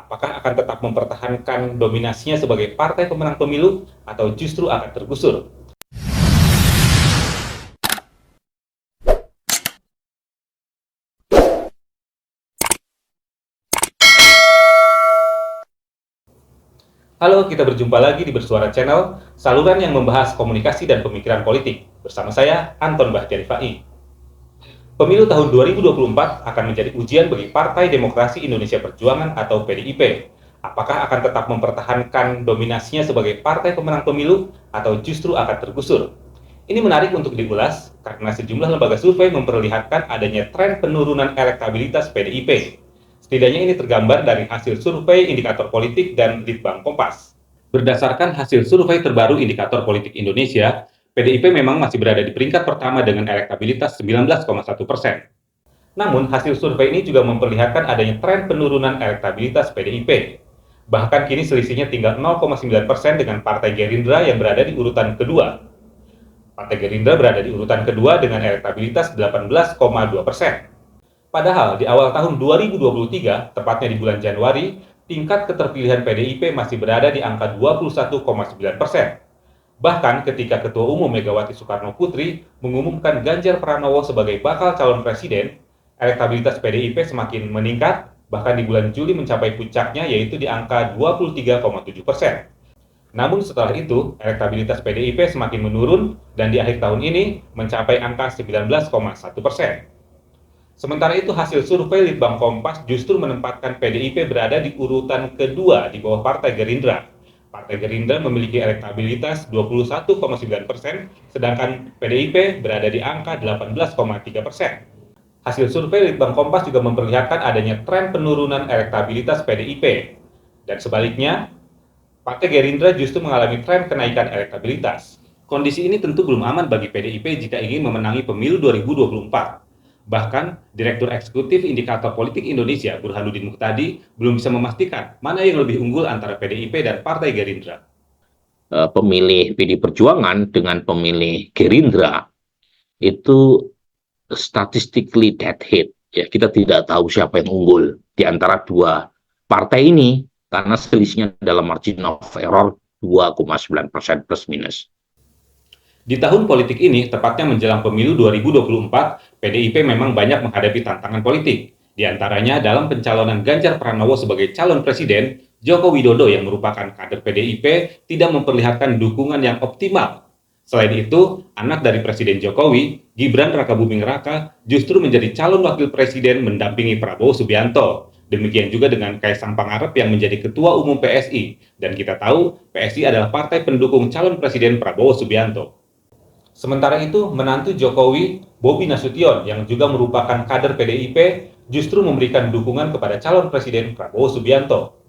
apakah akan tetap mempertahankan dominasinya sebagai partai pemenang pemilu atau justru akan tergusur? Halo, kita berjumpa lagi di Bersuara Channel, saluran yang membahas komunikasi dan pemikiran politik. Bersama saya, Anton Bahtiari Fai. Pemilu tahun 2024 akan menjadi ujian bagi Partai Demokrasi Indonesia Perjuangan atau PDIP. Apakah akan tetap mempertahankan dominasinya sebagai partai pemenang pemilu atau justru akan tergusur? Ini menarik untuk diulas karena sejumlah lembaga survei memperlihatkan adanya tren penurunan elektabilitas PDIP. Setidaknya ini tergambar dari hasil survei indikator politik dan Litbang Kompas. Berdasarkan hasil survei terbaru indikator politik Indonesia, PDIP memang masih berada di peringkat pertama dengan elektabilitas 19,1%. Namun, hasil survei ini juga memperlihatkan adanya tren penurunan elektabilitas PDIP. Bahkan kini selisihnya tinggal 0,9% dengan Partai Gerindra yang berada di urutan kedua. Partai Gerindra berada di urutan kedua dengan elektabilitas 18,2%. Padahal di awal tahun 2023, tepatnya di bulan Januari, tingkat keterpilihan PDIP masih berada di angka 21,9%. Bahkan ketika Ketua Umum Megawati Soekarno Putri mengumumkan Ganjar Pranowo sebagai bakal calon presiden, elektabilitas PDIP semakin meningkat, bahkan di bulan Juli mencapai puncaknya yaitu di angka 23,7%. Namun setelah itu, elektabilitas PDIP semakin menurun dan di akhir tahun ini mencapai angka 19,1%. Sementara itu, hasil survei Litbang Kompas justru menempatkan PDIP berada di urutan kedua di bawah Partai Gerindra. Partai Gerindra memiliki elektabilitas 21,9%, sedangkan PDIP berada di angka 18,3%. Hasil survei Litbang Kompas juga memperlihatkan adanya tren penurunan elektabilitas PDIP. Dan sebaliknya, Partai Gerindra justru mengalami tren kenaikan elektabilitas. Kondisi ini tentu belum aman bagi PDIP jika ingin memenangi pemilu 2024. Bahkan, Direktur Eksekutif Indikator Politik Indonesia, Burhanuddin Muhtadi, belum bisa memastikan mana yang lebih unggul antara PDIP dan Partai Gerindra. Pemilih PD Perjuangan dengan pemilih Gerindra itu statistically dead heat. Ya, kita tidak tahu siapa yang unggul di antara dua partai ini karena selisihnya dalam margin of error 2,9% plus minus. Di tahun politik ini, tepatnya menjelang pemilu 2024, PDIP memang banyak menghadapi tantangan politik. Di antaranya dalam pencalonan Ganjar Pranowo sebagai calon presiden, Joko Widodo yang merupakan kader PDIP tidak memperlihatkan dukungan yang optimal. Selain itu, anak dari Presiden Jokowi, Gibran Rakabuming Raka, justru menjadi calon wakil presiden mendampingi Prabowo Subianto. Demikian juga dengan Kaisang Pangarep yang menjadi Ketua Umum PSI. Dan kita tahu, PSI adalah partai pendukung calon presiden Prabowo Subianto. Sementara itu, menantu Jokowi, Bobi Nasution, yang juga merupakan kader PDIP, justru memberikan dukungan kepada calon presiden Prabowo Subianto.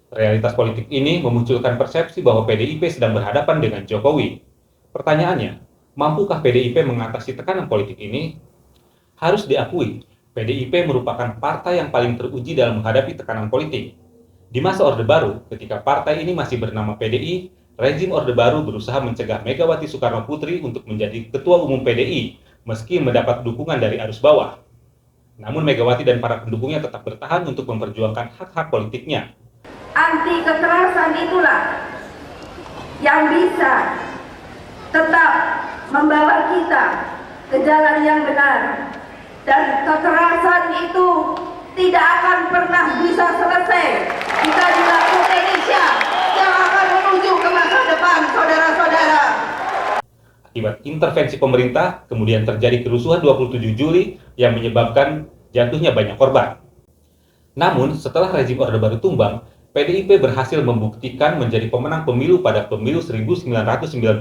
Realitas politik ini memunculkan persepsi bahwa PDIP sedang berhadapan dengan Jokowi. Pertanyaannya, mampukah PDIP mengatasi tekanan politik ini? Harus diakui, PDIP merupakan partai yang paling teruji dalam menghadapi tekanan politik. Di masa Orde Baru, ketika partai ini masih bernama PDI, rezim Orde Baru berusaha mencegah Megawati Soekarno Putri untuk menjadi Ketua Umum PDI, meski mendapat dukungan dari arus bawah. Namun Megawati dan para pendukungnya tetap bertahan untuk memperjuangkan hak-hak politiknya. Anti kekerasan itulah yang bisa tetap membawa kita ke jalan yang benar. Dan kekerasan itu tidak akan pernah bisa selesai jika dilakukan Indonesia yang akan menuju ke masa depan, saudara-saudara. Akibat intervensi pemerintah, kemudian terjadi kerusuhan 27 Juli yang menyebabkan jatuhnya banyak korban. Namun, setelah rezim Orde Baru tumbang, PDIP berhasil membuktikan menjadi pemenang pemilu pada pemilu 1999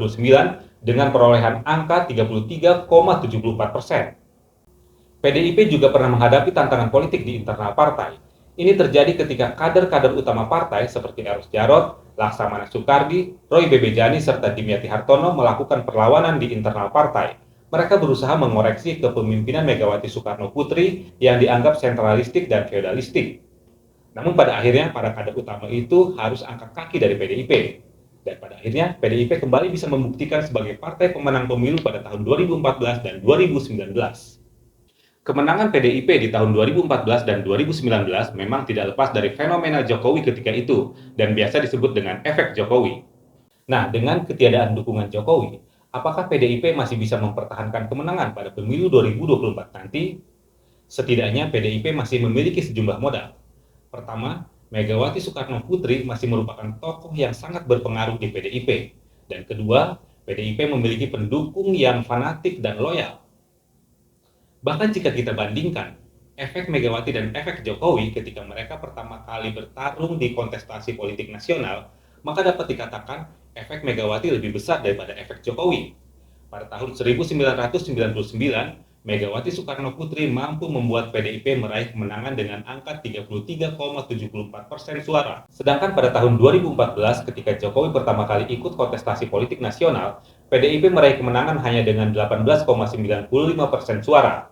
dengan perolehan angka 33,74%. PDIP juga pernah menghadapi tantangan politik di internal partai. Ini terjadi ketika kader-kader utama partai seperti Eros Jarot, Laksamana Soekardi, Roy Bebejani, serta Dimyati Hartono melakukan perlawanan di internal partai. Mereka berusaha mengoreksi kepemimpinan Megawati Soekarno Putri yang dianggap sentralistik dan feodalistik. Namun pada akhirnya para kader utama itu harus angkat kaki dari PDIP. Dan pada akhirnya PDIP kembali bisa membuktikan sebagai partai pemenang pemilu pada tahun 2014 dan 2019. Kemenangan PDIP di tahun 2014 dan 2019 memang tidak lepas dari fenomena Jokowi ketika itu dan biasa disebut dengan efek Jokowi. Nah, dengan ketiadaan dukungan Jokowi, apakah PDIP masih bisa mempertahankan kemenangan pada pemilu 2024 nanti? Setidaknya PDIP masih memiliki sejumlah modal. Pertama, Megawati Soekarno Putri masih merupakan tokoh yang sangat berpengaruh di PDIP. Dan kedua, PDIP memiliki pendukung yang fanatik dan loyal. Bahkan jika kita bandingkan efek Megawati dan efek Jokowi ketika mereka pertama kali bertarung di kontestasi politik nasional, maka dapat dikatakan efek Megawati lebih besar daripada efek Jokowi. Pada tahun 1999, Megawati Soekarno Putri mampu membuat PDIP meraih kemenangan dengan angka 33,74% suara. Sedangkan pada tahun 2014 ketika Jokowi pertama kali ikut kontestasi politik nasional, PDIP meraih kemenangan hanya dengan 18,95% suara.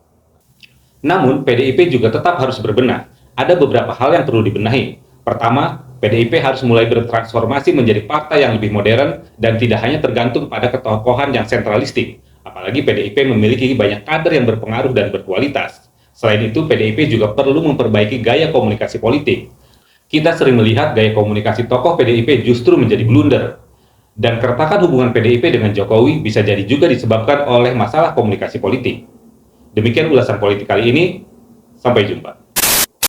Namun, PDIP juga tetap harus berbenah. Ada beberapa hal yang perlu dibenahi. Pertama, PDIP harus mulai bertransformasi menjadi partai yang lebih modern dan tidak hanya tergantung pada ketokohan yang sentralistik. Apalagi PDIP memiliki banyak kader yang berpengaruh dan berkualitas. Selain itu, PDIP juga perlu memperbaiki gaya komunikasi politik. Kita sering melihat gaya komunikasi tokoh PDIP justru menjadi blunder. Dan keretakan hubungan PDIP dengan Jokowi bisa jadi juga disebabkan oleh masalah komunikasi politik. Demikian ulasan politik kali ini, sampai jumpa.